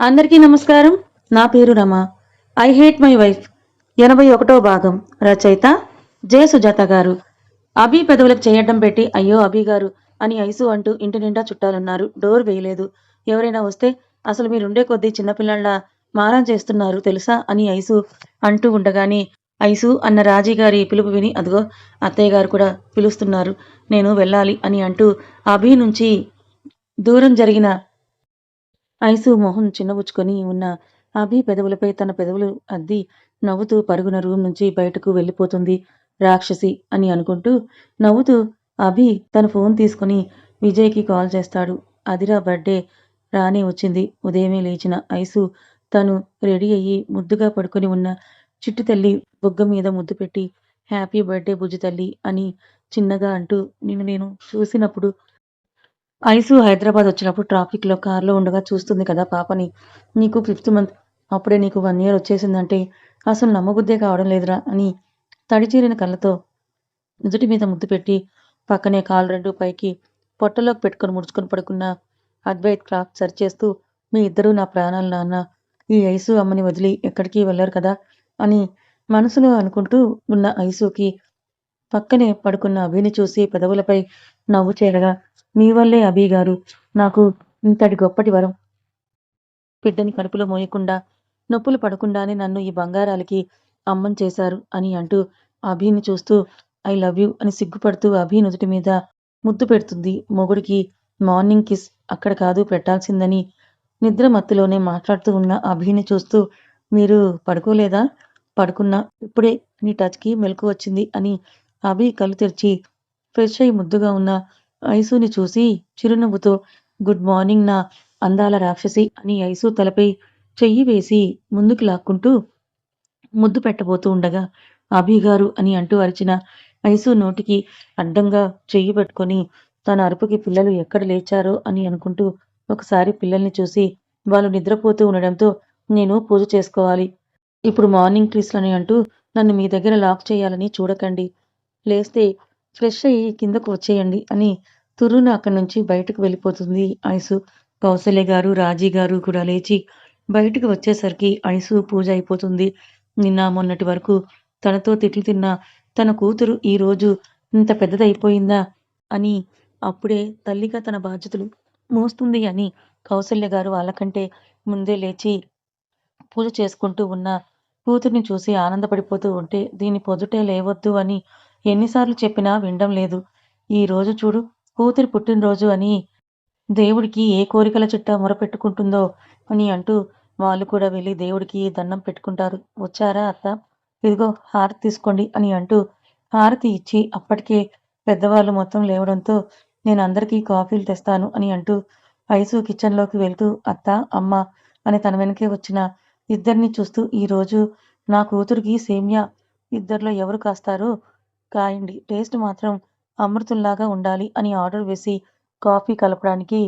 అందరికీ నమస్కారం. నా పేరు Rama. I hate my wife 81వ భాగం. రచయిత జె సుజాత గారు. అభి పెదవులకు చేయడం పెట్టి అయ్యో అభి గారు అని ఐసు అంటూ ఇంటి నిండా చుట్టాలున్నారు. డోర్ వేయలేదు. ఎవరైనా వస్తే అసలు మీరుండే కొద్దీ చిన్నపిల్లల్లా మారం చేస్తున్నారు తెలుసా అని ఐసు అంటూ ఉండగానే ఐసు అన్న రాజీగారి పిలుపు విని అదిగో అత్తయ్య గారు కూడా పిలుస్తున్నారు, నేను వెళ్ళాలి అని అంటూ అభి నుంచి దూరం జరిగిన ఐసు మొహం చిన్నబుచ్చుకొని ఉన్న అభి పెదవులపై తన పెదవులు అద్ది నవ్వుతూ పరుగున రూమ్ నుంచి బయటకు వెళ్ళిపోతుంది. రాక్షసి అని అనుకుంటూ నవ్వుతూ అభి తన ఫోన్ తీసుకుని విజయ్కి కాల్ చేస్తాడు. అదిరా బర్త్డే రానే వచ్చింది. ఉదయమే లేచిన ఐసు తను రెడీ అయ్యి ముద్దుగా పడుకొని ఉన్న చిట్టి తల్లి బుగ్గ మీద ముద్దు పెట్టి హ్యాపీ బర్త్డే బుజ్జి తల్లి అని చిన్నగా అంటూ నిన్ను నేను చూసినప్పుడు ఐసు హైదరాబాద్ వచ్చినప్పుడు ట్రాఫిక్‌లో కార్‌లో ఉండగా చూస్తుంది కదా పాపని. నీకు 5థ్ మంత్. అప్పుడే నీకు 1 ఇయర్ వచ్చేసిందంటే అసలు నమ్మబుద్దే కావడం లేదురా అని తడిచీరిన కళ్ళతో నుదుటి మీద ముద్దు పెట్టి పక్కనే కాళ్ళు రెండు పైకి పొట్టలోకి పెట్టుకొని ముడుచుకొని పడుకున్న అద్వైత్ క్లాత్ సరిచేస్తూ మీ ఇద్దరూ నా ప్రాణాలు నాన్న. ఈ ఐసు అమ్మని వదిలి ఎక్కడికి వెళ్ళరు కదా అని మనసులో అనుకుంటూ ఉన్న ఐసుకి పక్కనే పడుకున్న అభిని చూసి పెదవులపై నవ్వు చేరగా మీ వల్లే అభి గారు నాకు ఇంతటి గొప్పటి వరం. బిడ్డని కడుపులో మోయకుండా నొప్పులు పడకుండానే నన్ను ఈ బంగారాలకి అమ్మని చేశారు అని అంటూ అభిని చూస్తూ ఐ లవ్ యూ అని సిగ్గుపడుతూ అభి నుదుటి మీద ముద్దు పెడుతుంది. మొగుడికి మార్నింగ్ కిస్ అక్కడ కాదు పెట్టాల్సిందని నిద్ర మత్తులోనే మాట్లాడుతూ ఉన్న అభిని చూస్తూ మీరు పడుకోలేదా? పడుకున్నా ఇప్పుడే నీ టచ్‌కి మెలకువ వచ్చింది అని అభి కళ్ళు తెరిచి ఫ్రెష్ అయి ముద్దుగా ఉన్న ఐసుని చూసి చిరునవ్వుతో గుడ్ మార్నింగ్ నా అందాల రాక్షసి అని ఐసు తలపై చెయ్యి వేసి ముందుకు లాక్కుంటూ ముద్దు పెట్టబోతూ ఉండగా అభి గారు అని అంటూ అరిచిన ఐసు నోటికి అడ్డంగా చెయ్యి పెట్టుకొని తన అరుపుకి పిల్లలు ఎక్కడ లేచారో అని అనుకుంటూ ఒకసారి పిల్లల్ని చూసి వాళ్ళు నిద్రపోతూ ఉండడంతో నేను పూజ చేసుకోవాలి. ఇప్పుడు మార్నింగ్ కిస్‌లని అంటూ నన్ను మీ దగ్గర లాక్ చేయాలని చూడకండి. లేస్తే ఫ్రెష్ అయ్యి కిందకు వచ్చేయండి అని తుర్రున అక్కడి నుంచి బయటకు వెళ్ళిపోతుంది ఐసు. కౌసల్య గారు, రాజీ గారు కూడా లేచి బయటకు వచ్చేసరికి ఐసు పూజ అయిపోతుంది. నిన్న మొన్నటి వరకు తనతో తిట్లు తిన్న తన కూతురు ఈరోజు ఇంత పెద్దదయిపోయిందా అని అప్పుడే తల్లిగా తన బాధ్యతలు మోస్తుంది అని కౌసల్య గారు వాళ్ళకంటే ముందే లేచి పూజ చేసుకుంటూ ఉన్న కూతుర్ని చూసి ఆనందపడిపోతూ ఉంటే దీన్ని పొద్దుటే లేవొద్దు అని ఎన్నిసార్లు చెప్పినా వినడం లేదు. ఈ రోజు చూడు కూతురి పుట్టినరోజు అని దేవుడికి ఏ కోరికల చిట్టా మొరపెట్టుకుంటుందో అని అంటూ వాళ్ళు కూడా వెళ్ళి దేవుడికి దండం పెట్టుకుంటారు. వచ్చారా అత్త? ఇదిగో హారతి తీసుకోండి అని అంటూ హారతి ఇచ్చి అప్పటికే పెద్దవాళ్ళు మొత్తం లేవడంతో నేను అందరికీ కాఫీలు తెస్తాను అని అంటూ ఐసు కిచెన్‌లోకి వెళ్తూ అత్త, అమ్మ అని తన వెనకే వచ్చిన ఇద్దరిని చూస్తూ ఈరోజు నా కూతురికి సేమ్యా ఇద్దరిలో ఎవరు కాస్తారో కాయండి. టేస్ట్ మాత్రం అమృతంలాగా ఉండాలి అని ఆర్డర్ వేసి కాఫీ కలపడానికి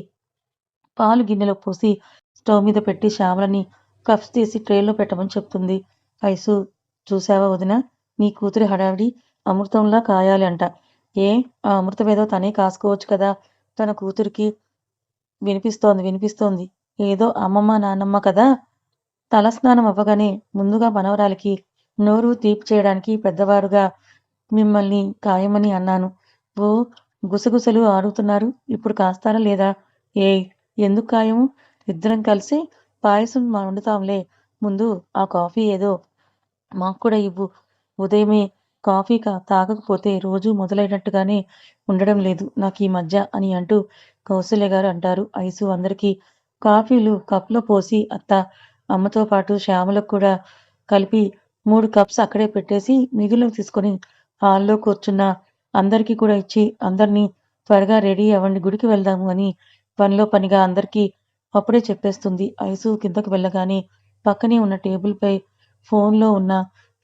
పాలు గిన్నెలో పోసి స్టవ్ మీద పెట్టి శ్యామలని కప్స్ తీసి ట్రేలో పెట్టమని చెప్తుంది. ఐసు చూసావా వదినా, నీ కూతురి హడావిడి అమృతంలా కాయాలి అంట. ఏ ఆ అమృతమేదో తనే కాసుకోవచ్చు కదా. తన కూతురికి వినిపిస్తోంది. ఏదో అమ్మమ్మ నాన్నమ్మ కదా. తలస్నానం అవ్వగానే ముందుగా మనవరాలికి నోరు తీపి చేయడానికి పెద్దవారుగా మిమ్మల్ని కాయమని అన్నాను. ఓ గుసగుసలు ఆడుతున్నారు. ఇప్పుడు కాస్తారా లేదా? ఏయ్ ఎందుకు కాయము? ఇద్దరం కలిసి పాయసం వండుతాంలే. ముందు ఆ కాఫీ ఏదో మాకు కూడా ఇవ్వు. ఉదయమే కాఫీ తాగకపోతే రోజు మొదలైనట్టుగానే ఉండడం లేదు నాకు ఈ మధ్య అని అంటూ కౌసల్య గారు అంటారు. ఐసు అందరికీ కాఫీలు కప్‌లో పోసి అత్త, అమ్మతో పాటు శ్యామలకు కూడా కలిపి 3 కప్స్ అక్కడే పెట్టేసి మిగిలినవి తీసుకొని హాల్‌లో కూర్చున్న అందరికీ కూడా ఇచ్చి అందరినీ త్వరగా రెడీ అవ్వండి గుడికి వెళ్దాము అని పనిలో పనిగా అందరికీ అప్పుడే చెప్పేస్తుంది. ఐసు కిందకు వెళ్ళగానే పక్కనే ఉన్న టేబుల్‌పై ఫోన్‌లో ఉన్న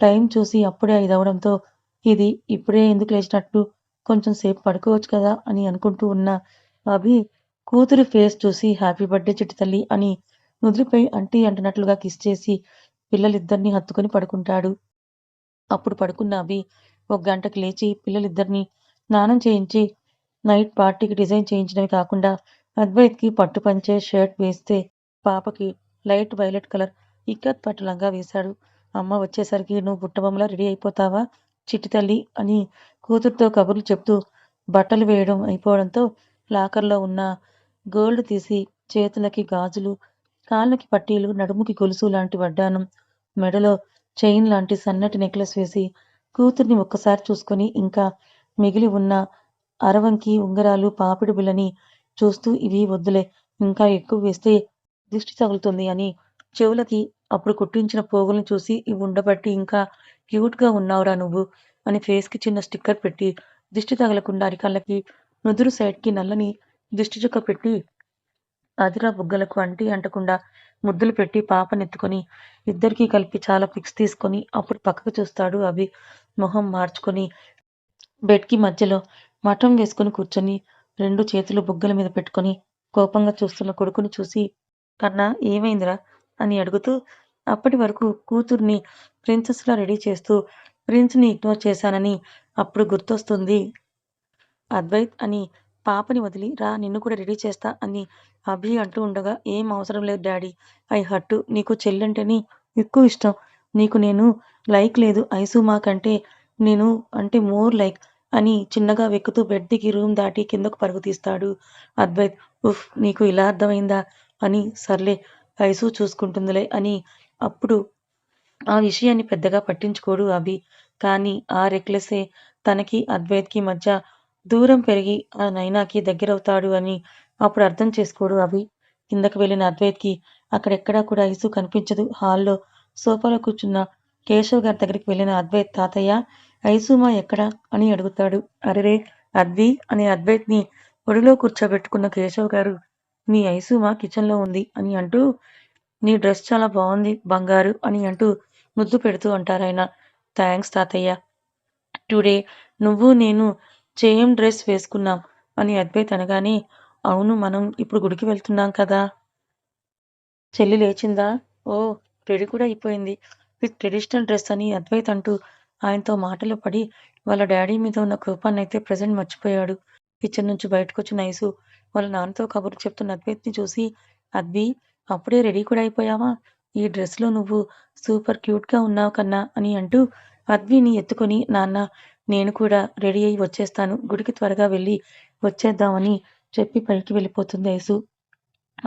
టైం చూసి అప్పుడే 5 అవ్వడంతో ఇది ఇప్పుడే ఎందుకు లేచినట్టు కొంచెం సేపు పడుకోవచ్చు కదా అని అనుకుంటూ ఉన్న అభి కూతురి ఫేస్ చూసి హ్యాపీ బర్త్‌డే చిట్టి తల్లి అని నుదురుపై అంటీ అంటున్నట్లుగా కిస్ చేసి పిల్లలిద్దరినీ హత్తుకొని పడుకుంటాడు. అప్పుడు పడుకున్న అభి ఒక గంటకి లేచి పిల్లలిద్దరినీ స్నానం చేయించి నైట్ పార్టీకి డిజైన్ చేయించడమే కాకుండా అద్వైత్‌కి పట్టు పంచె, షర్ట్ వేస్తే పాపకి లైట్ వైలెట్ కలర్ ఇక్కత్ పట్టు లంగా వేశాడు. అమ్మ వచ్చేసరికి నువ్వు బుట్టబొమ్మలా రెడీ అయిపోతావా చిట్టి తల్లి అని కూతురుతో కబుర్లు చెప్తూ బట్టలు వేయడం అయిపోవడంతో లాకర్లో ఉన్న గోల్డ్ తీసి చేతులకి గాజులు, కాళ్ళకి పట్టీలు, నడుముకి గొలుసు లాంటి వడ్డానం, మెడలో చైన్ లాంటి సన్నటి నెక్లెస్ వేసి కూతుర్ని ఒక్కసారి చూసుకొని ఇంకా మిగిలి ఉన్న అరవంకి ఉంగరాలు, పాపిడి బిళ్ళని చూస్తూ ఇవి వద్దులే, ఇంకా ఎక్కువ వేస్తే దిష్టి తగులుతుంది అని చెవులకి అప్పుడు కుట్టించిన పోగుల్ని చూసి ఇవి ఉండబట్టి ఇంకా క్యూట్‌గా ఉన్నావురా నువ్వు అని ఫేస్‌కి చిన్న స్టిక్కర్ పెట్టి దిష్టి తగలకుండా అరికళ్ళకి, నుదురు సైడ్‌కి నల్లని దిష్టి చుక్క పెట్టి అదిరా బుగ్గలకు అంటి అంటకుండా ముద్దులు పెట్టి పాపనెత్తుకొని ఇద్దరికీ కలిపి చాలా పిక్స్ తీసుకొని అప్పుడు పక్కకు చూస్తాడు అభి. మొహం మార్చుకొని బెడ్‌కి మధ్యలో మఠం వేసుకొని కూర్చొని 2 చేతులు బుగ్గల మీద పెట్టుకొని కోపంగా చూస్తున్న కొడుకుని చూసి కన్నా ఏమైందిరా అని అడుగుతూ అప్పటి వరకు కూతుర్ని ప్రిన్సెస్‌లా రెడీ చేస్తూ ప్రిన్స్‌ని ఇగ్నోర్ చేశానని అప్పుడు గుర్తొస్తుంది అద్వైత్ అని పాపని వదిలి రా నిన్ను కూడా రెడీ చేస్తా అని అభి అంటూ ఉండగా ఏం అవసరం లేదు డాడీ ఐ హట్టు నీకు చెల్లంటేనే ఎక్కువ ఇష్టం. నీకు నేను లైక్ లేదు ఐసుమా కంటే నేను అంటే మోర్ లైక్ అని చిన్నగా వెక్కుతూ బెడ్ దిగి రూమ్ దాటి కిందకు పరుగు తీస్తాడు అద్వైత్. ఉఫ్ నీకు ఇలా అర్థమైందా అని సర్లే ఐసు చూసుకుంటుందిలే అని అప్పుడు ఆ విషయాన్ని పెద్దగా పట్టించుకోడు అభి. కానీ ఆ నెక్లెసే తనకి అద్వైత్‌కి మధ్య దూరం పెరిగి ఆ నైనాకి దగ్గరవుతాడు అని అప్పుడు అర్థం చేసుకోడు అభి. కిందకి వెళ్ళిన అద్వైత్‌కి అక్కడెక్కడా కూడా ఐసు కనిపించదు. హాల్‌లో సోఫాలో కూర్చున్న కేశవ్ గారి దగ్గరికి వెళ్ళిన అద్వైత్ తాతయ్య ఐసుమా ఎక్కడా అని అడుగుతాడు. అరెరే అద్వి అని అద్వైత్‌ని ఒడిలో కూర్చోబెట్టుకున్న కేశవ్ గారు మీ ఐసుమా కిచెన్‌లో ఉంది అని అంటూ నీ డ్రెస్ చాలా బావుంది బంగారు అని అంటూ ముద్దు పెడుతూ అంటారాయన. థాంక్స్ తాతయ్య. టుడే నువ్వు నేను సేమ్ డ్రెస్ వేసుకున్నాం అని అద్వైత్ అనగానే అవును మనం ఇప్పుడు గుడికి వెళ్తున్నాం కదా. చెల్లి లేచిందా? ఓ రెడీ కూడా అయిపోయింది. విత్ ట్రెడిషనల్ డ్రెస్ అని అద్వైత్ అంటూ ఆయనతో మాటలో పడి వాళ్ళ డాడీ మీద ఉన్న కోపాన్నయితే ప్రెజెంట్ మర్చిపోయాడు. కిచెన్ నుంచి బయటకొచ్చిన ఐసు వాళ్ళ నాన్నతో కబుర్లు చెప్తున్న అద్వైత్‌ని చూసి అద్వి అప్పుడే రెడీ కూడా అయిపోయావా? ఈ డ్రెస్‌లో నువ్వు సూపర్ క్యూట్‌గా ఉన్నావు కన్నా అని అంటూ అద్విని ఎత్తుకొని నాన్న నేను కూడా రెడీ అయ్యి వచ్చేస్తాను. గుడికి త్వరగా వెళ్ళి వచ్చేద్దామని చెప్పి పైకి వెళ్ళిపోతుంది ఐసు.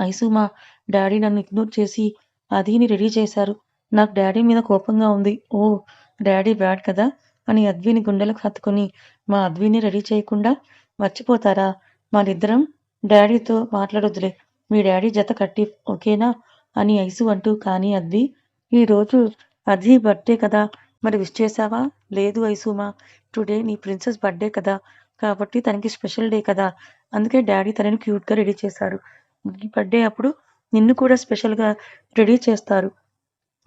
ఐసు మా డాడీ నన్ను ఇగ్నోర్ చేసి అదీని రెడీ చేశారు. నాకు డాడీ మీద కోపంగా ఉంది. ఓహ్! డాడీ బ్యాడ్ కదా అని అద్విని గుండెలకు హత్తుకొని మా అద్విని రెడీ చేయకుండా మర్చిపోతారా? మనిద్దరం డాడీతో మాట్లాడొద్దులే. మీ డాడీ జత కట్టి ఓకేనా? అని ఐసు అంటూ కానీ అద్వి ఈరోజు అద్వి బర్త్‌డే కదా! మరి విష్ చేశావా? లేదు ఐసుమా. టుడే నీ ప్రిన్సెస్ బర్త్‌డే కదా! కాబట్టి తనకి స్పెషల్ డే కదా! అందుకే డాడీ తనని క్యూట్‌గా రెడీ చేశారు. నీ బర్త్‌డే అప్పుడు నిన్ను కూడా స్పెషల్‌గా రెడీ చేస్తారు.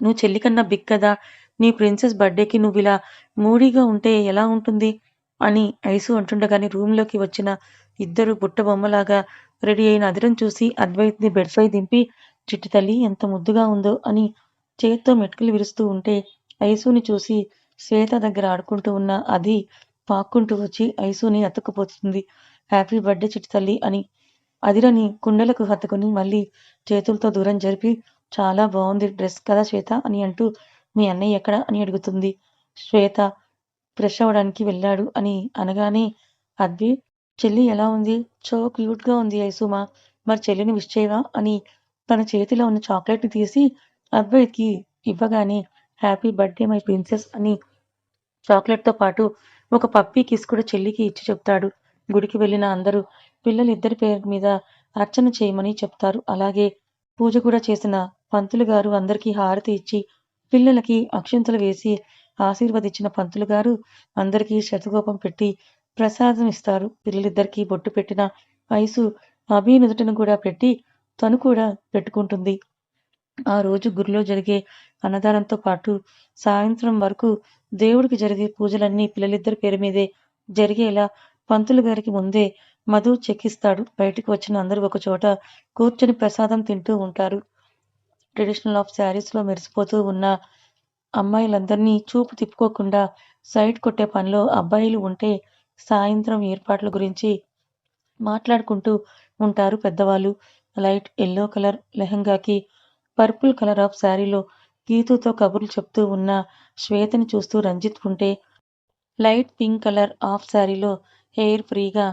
నువ్వు చెల్లి కన్నా బిగ్ కదా! నీ ప్రిన్సెస్ బర్త్‌డేకి నువ్విలా మూడీగా ఉంటే ఎలా ఉంటుంది? అని ఐసు అంటుండగానే రూమ్‌లోకి వచ్చిన ఇద్దరు బుట్ట బొమ్మలాగా రెడీ అయిన అదిరని చూసి అద్వైత్‌ని బెడ్‌పై దింపి చిట్టి తల్లి ఎంత ముద్దుగా ఉందో అని చేత్తో మెటికలు విరుస్తూ ఉంటే ఐసుని చూసి శ్వేత దగ్గర ఆడుకుంటూ ఉన్న అది పాక్కుంటూ వచ్చి ఐసుని అతుక్కుపోతుంది. హ్యాపీ బర్త్‌డే చిట్టి తల్లి అని అదిరని కుండలకు హత్తుకొని మళ్ళీ చేతులతో దూరం జరిపి చాలా బావుంది డ్రెస్ కదా శ్వేత అని అంటూ మీ అన్నయ్య ఎక్కడ అని అడుగుతుంది. శ్వేత ఫ్రెష్ అవ్వడానికి వెళ్ళాడు అని అనగానే అద్వి చెల్లి ఎలా ఉంది? సో క్యూట్‌గా ఉంది ఐసుమా. మరి చెల్లిని విష్ చేయవా? అని తన చేతిలో ఉన్న చాక్లెట్‌ని తీసి అద్వైత్‌కి ఇవ్వగానే హ్యాపీ బర్త్‌డే మై ప్రిన్సెస్ అని చాక్లెట్‌తో పాటు ఒక పప్పీ కిస్ కూడా చెల్లికి ఇచ్చి చెప్తాడు. గుడికి వెళ్ళిన అందరూ పిల్లలిద్దరి పేరు మీద అర్చన చేయమని చెప్తారు. అలాగే పూజ కూడా చేసిన పంతులు గారు అందరికీ హారతి ఇచ్చి పిల్లలకి అక్షింతలు వేసి ఆశీర్వదించిన పంతులు గారు అందరికీ శతకోపం పెట్టి ప్రసాదం ఇస్తారు. పిల్లలిద్దరికీ బొట్టు పెట్టిన ఐసు అభి నుదుటను కూడా పెట్టి తను కూడా పెట్టుకుంటుంది. ఆ రోజు గుడిలో జరిగే అన్నదానంతో పాటు సాయంత్రం వరకు దేవుడికి జరిగే పూజలన్నీ పిల్లలిద్దరి పేరు మీదే జరిగేలా పంతులు గారికి ముందే మధు చెక్కిస్తాడు. బయటికి వచ్చిన అందరూ ఒక చోట కూర్చొని ప్రసాదం తింటూ ఉంటారు. ట్రెడిషనల్ ఆఫ్ శారీస్‌లో మెరిసిపోతూ ఉన్న అమ్మాయిలందరినీ చూపు తిప్పుకోకుండా సైట్ కొట్టే పనిలో అబ్బాయిలు ఉంటే సాయంత్రం ఏర్పాట్ల గురించి మాట్లాడుకుంటూ ఉంటారు పెద్దవాళ్ళు. లైట్ యెల్లో కలర్ లెహంగాకి పర్పుల్ కలర్ ఆఫ్ శారీలో గీతుతో కబుర్లు చెప్తూ ఉన్న శ్వేతని చూస్తూ రంజిత్ ఉంటే, లైట్ పింక్ కలర్ ఆఫ్ శారీలో హెయిర్ ఫ్రీగా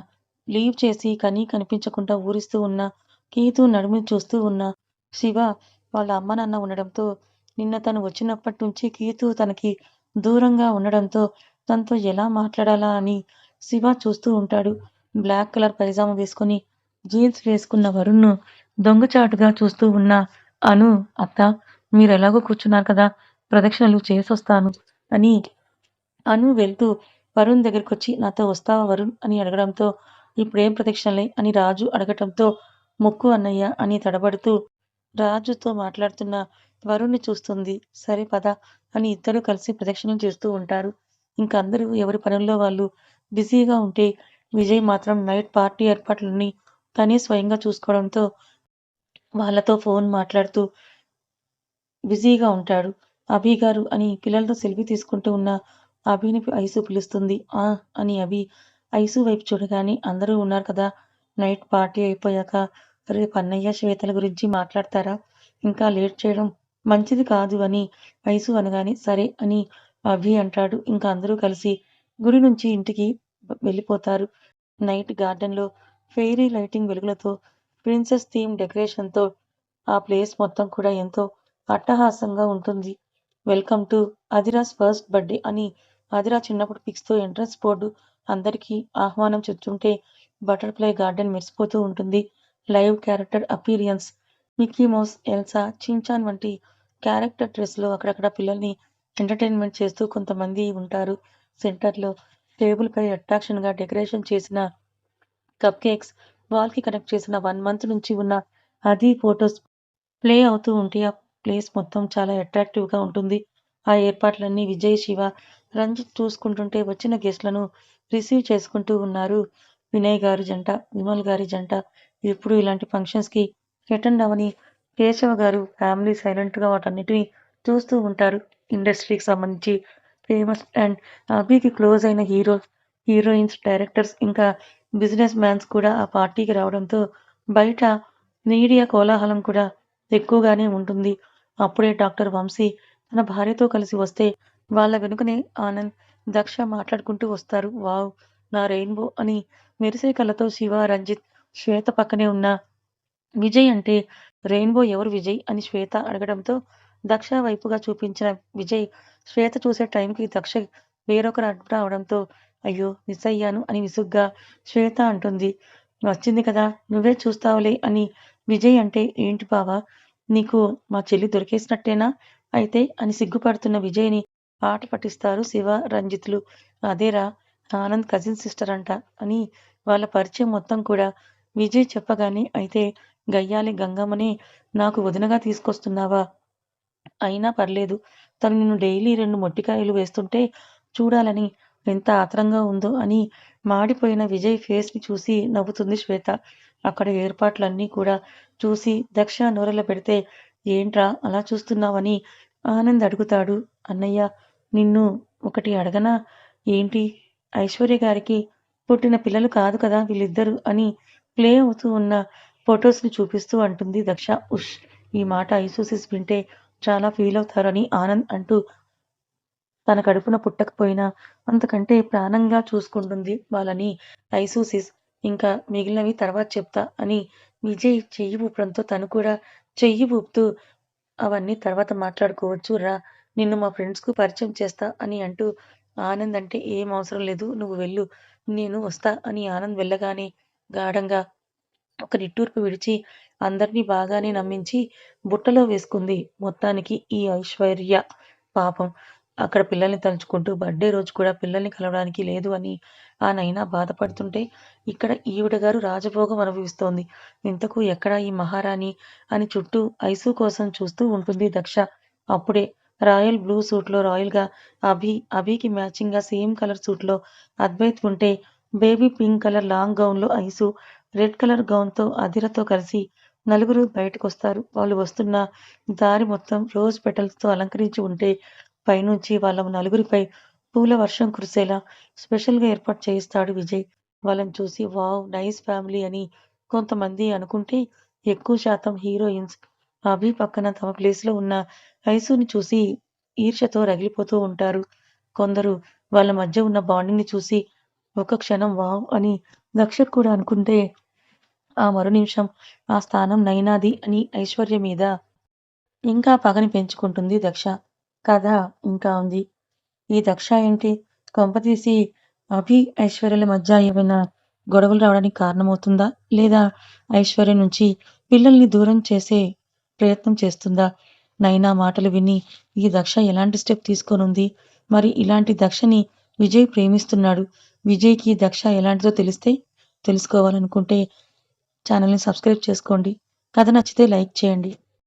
లీవ్ చేసి కనీ కనిపించకుండా ఊరిస్తూ ఉన్న గీతు నడుముని చూస్తూ ఉన్న శివ వాళ్ళ అమ్మ నాన్న ఉండడంతో, నిన్న తను వచ్చినప్పటి నుంచి గీతు తనకి దూరంగా ఉండడంతో తనతో ఎలా మాట్లాడాలా అని శివ చూస్తూ ఉంటాడు. బ్లాక్ కలర్ పైజామా వేసుకొని జీన్స్ వేసుకున్న వరుణ్ను దొంగచాటుగా చూస్తూ ఉన్న అను, అత్త మీరు ఎలాగో కూర్చున్నారు కదా, ప్రదక్షిణలు చేసొస్తాను అని అను వెళ్తూ వరుణ్ దగ్గరకొచ్చి నాతో వస్తావా వరుణ్ అని అడగడంతో, ఇప్పుడేం ప్రదక్షిణలే అని రాజు అడగటంతో, మొక్కు అన్నయ్య అని తడబడుతూ రాజుతో మాట్లాడుతున్న వరుణ్ణి చూస్తుంది. సరే పద అని ఇద్దరూ కలిసి ప్రదక్షిణలు చేస్తూ ఉంటారు. ఇంక అందరూ ఎవరి పనుల్లో వాళ్ళు బిజీగా ఉంటే, విజయ్ మాత్రం నైట్ పార్టీ ఏర్పాట్లన్నీ తనే స్వయంగా చూసుకోవడంతో వాళ్ళతో ఫోన్ మాట్లాడుతూ బిజీగా ఉంటాడు. అభి గారు అని పిల్లలతో సెల్ఫీ తీసుకుంటూ ఉన్న అభిని ఐసు పిలుస్తుంది. ఆ అని అభి ఐసు వైపు చూడగానే, అందరూ ఉన్నారు కదా, నైట్ పార్టీ అయిపోయాక రేపు అన్నయ్య శ్వేతల గురించి మాట్లాడతారా, ఇంకా లేట్ చేయడం మంచిది కాదు అని ఐసు అనగానే సరే అని అభి అంటాడు. ఇంకా అందరూ కలిసి గుడి నుంచి ఇంటికి వెళ్ళిపోతారు. నైట్ గార్డెన్లో ఫెయిరీ లైటింగ్ వెలుగులతో, ప్రిన్సెస్ థీమ్ డెకరేషన్తో ఆ ప్లేస్ మొత్తం కూడా ఎంతో అట్టహాసంగా ఉంటుంది. వెల్కమ్ టు అదిరాస్ ఫస్ట్ బర్త్డే అని అదిరా చిన్నప్పుడు పిక్స్తో ఎంట్రన్స్ బోర్డు అందరికీ ఆహ్వానం చెప్తుంటే, బటర్ఫ్లై గార్డెన్ మెరిసిపోతూ ఉంటుంది. Live character appearance Mickey mouse, Elsa, Shinchan వంటి క్యారెక్టర్ డ్రెస్లో అక్కడక్కడ పిల్లల్ని ఎంటర్టైన్మెంట్ చేస్తూ కొంతమంది ఉంటారు. సెంటర్లో టేబుల్ పై అట్రాక్షన్గా డెకరేషన్ చేసిన కప్ కేక్స్, వాల్కి కనెక్ట్ చేసిన 1 మంత్ నుంచి ఉన్న అది ఫొటోస్ ప్లే అవుతూ ఉంటే ఆ ప్లేస్ మొత్తం చాలా అట్రాక్టివ్గా ఉంటుంది. ఆ ఏర్పాట్లన్నీ విజయ్, శివ, రంజిత్ చూసుకుంటుంటే వచ్చిన గెస్ట్లను రిసీవ్ చేసుకుంటూ ఉన్నారు. వినయ్ గారు జంట, విమల్ గారి జంట ఎప్పుడు ఇలాంటి ఫంక్షన్స్కి అటెండ్ అవని కేశవ గారు ఫ్యామిలీ సైలెంట్గా వాటన్నిటిని చూస్తూ ఉంటారు. ఇండస్ట్రీకి సంబంధించి ఫేమస్ అండ్ అభికి క్లోజ్ అయిన హీరోయిన్స్, డైరెక్టర్స్ ఇంకా బిజినెస్ మ్యాన్స్ కూడా ఆ పార్టీకి రావడంతో బయట మీడియా కోలాహలం కూడా ఎక్కువగానే ఉంటుంది. అప్పుడే డాక్టర్ వంశీ తన భార్యతో కలిసి వస్తే వాళ్ళ వెనుకనే ఆనంద్, దక్ష మాట్లాడుకుంటూ వస్తారు. వావ్ నా రెయిన్బో అని మెరిసే కళ్ళతో శివ, రంజిత్, శ్వేత పక్కనే ఉన్న విజయ్ అంటే, రెయిన్బో ఎవరు విజయ్ అని శ్వేత అడగడంతో దక్ష వైపుగా చూపించిన విజయ్, శ్వేత చూసే టైంకి దక్ష వేరొకరు అడ్డు రావడంతో అయ్యో మిస్ అయ్యాను అని విసుగ్గా శ్వేత అంటుంది. వచ్చింది కదా నువ్వే చూస్తావులే అని విజయ్ అంటే, ఏంటి బావా నీకు మా చెల్లి దొరికేసినట్టేనా అయితే అని సిగ్గుపడుతున్న విజయ్ని ఆట పట్టిస్తారు శివ, రంజిత్లు. అదేరా ఆనంద్ కజిన్ సిస్టర్ అంట అని వాళ్ళ పరిచయం మొత్తం కూడా విజయ్ చెప్పగానే, అయితే గయ్యాళి గంగమ్మనే నాకు వదినగా తీసుకొస్తున్నావా, అయినా పర్లేదు, తను నిన్ను డైలీ 2 మొట్టికాయలు వేస్తుంటే చూడాలని ఎంత ఆత్రంగా ఉందో అని మాడిపోయిన విజయ్ ఫేస్ని చూసి నవ్వుతుంది శ్వేత. అక్కడ ఏర్పాట్లన్నీ కూడా చూసి దక్ష నోరెళ్ళ పెడితే, ఏంట్రా అలా చూస్తున్నావని ఆనంద్ అడుగుతాడు. అన్నయ్య నిన్ను ఒకటి అడగనా, ఏంటి, ఐశ్వర్య గారికి పుట్టిన పిల్లలు కాదు కదా వీళ్ళిద్దరు అని ప్లే అవుతూ ఉన్న ఫొటోస్ని చూపిస్తూ అంటుంది దక్ష. ఉష్ ఈ మాట ఐసోసిస్ వింటే చాలా ఫీల్ అవుతారని ఆనంద్ అంటూ, తన కడుపున పుట్టకపోయినా అంతకంటే ప్రాణంగా చూసుకుంటుంది వాళ్ళని ఐసూసిస్. ఇంకా మిగిలినవి తర్వాత చెప్తా అని విజయ్ చెయ్యి ఊపడంతో తను కూడా చెయ్యి ఊపుతూ, అవన్నీ తర్వాత మాట్లాడుకోవచ్చు రా, నిన్ను మా ఫ్రెండ్స్కు పరిచయం చేస్తా అని అంటూ ఆనంద్ అంటే, ఏం అవసరం లేదు నువ్వు వెళ్ళు, నేను వస్తా అని ఆనంద్ వెళ్ళగానే గాఢంగా ఒక నిట్టూర్పు విడిచి అందరినీ బాగానే నమ్మించి బుట్టలో వేసుకుంది మొత్తానికి ఈ ఐశ్వర్య. పాపం అక్కడ పిల్లల్ని తలుచుకుంటూ బర్త్డే రోజు కూడా పిల్లల్ని కలవడానికి లేదు అని ఆ నైనా బాధపడుతుంటే, ఇక్కడ ఈవిడ గారు రాజభోగం అనుభవిస్తోంది. ఇంతకు ఎక్కడా ఈ మహారాణి అని చుట్టూ ఐసు కోసం చూస్తూ ఉంటుంది దక్ష. అప్పుడే రాయల్ బ్లూ సూట్లో రాయల్గా అభికి మ్యాచింగ్గా సేమ్ కలర్ సూట్లో అద్వైత్ ఉంటే, బేబీ పింక్ కలర్ లాంగ్ గౌన్లో ఐసు, రెడ్ కలర్ గౌన్తో అదిరతో కలిసి నలుగురు బయటకొస్తారు. వాళ్ళు వస్తున్న దారి మొత్తం రోజ్ పెటల్స్తో అలంకరించి ఉంటే, పైనుంచి వాళ్ళ నలుగురిపై పూల వర్షం కురిసేలా స్పెషల్గా ఏర్పాటు చేయిస్తాడు విజయ్. వాళ్ళని చూసి వావ్ నైస్ ఫ్యామిలీ అని కొంతమంది అనుకుంటే, ఎక్కువ శాతం హీరోయిన్స్, అభి పక్కన తమ ప్లేస్‌లో ఉన్న ఐసుని చూసి ఈర్ష్యతో రగిలిపోతూ ఉంటారు. కొందరు వాళ్ళ మధ్య ఉన్న బాండింగ్‌ని చూసి ఒక క్షణం వావ్! అని దక్షకు కూడా అనుకుంటే, ఆ మరు నిమిషం ఆ స్థానం నైనాది అని ఐశ్వర్య మీద ఇంకా పగని పెంచుకుంటుంది దక్ష. కథ ఇంకా ఉంది. ఈ దక్ష ఏంటి? కొంపతీసి అభి, ఐశ్వర్యల మధ్య ఏమైనా గొడవలు రావడానికి కారణమవుతుందా? లేదా ఐశ్వర్య నుంచి పిల్లల్ని దూరం చేసే ప్రయత్నం చేస్తుందా? నైనా మాటలు విని ఈ దక్ష ఎలాంటి స్టెప్ తీసుకోనుంది? మరి ఇలాంటి దక్షని విజయ్ ప్రేమిస్తున్నాడు. విజయ్‌కి దక్ష ఎలాంటిదో తెలుసుకోవాలనుకుంటే ఛానల్‌ని సబ్స్క్రైబ్ చేసుకోండి. కథ నచ్చితే లైక్ చేయండి.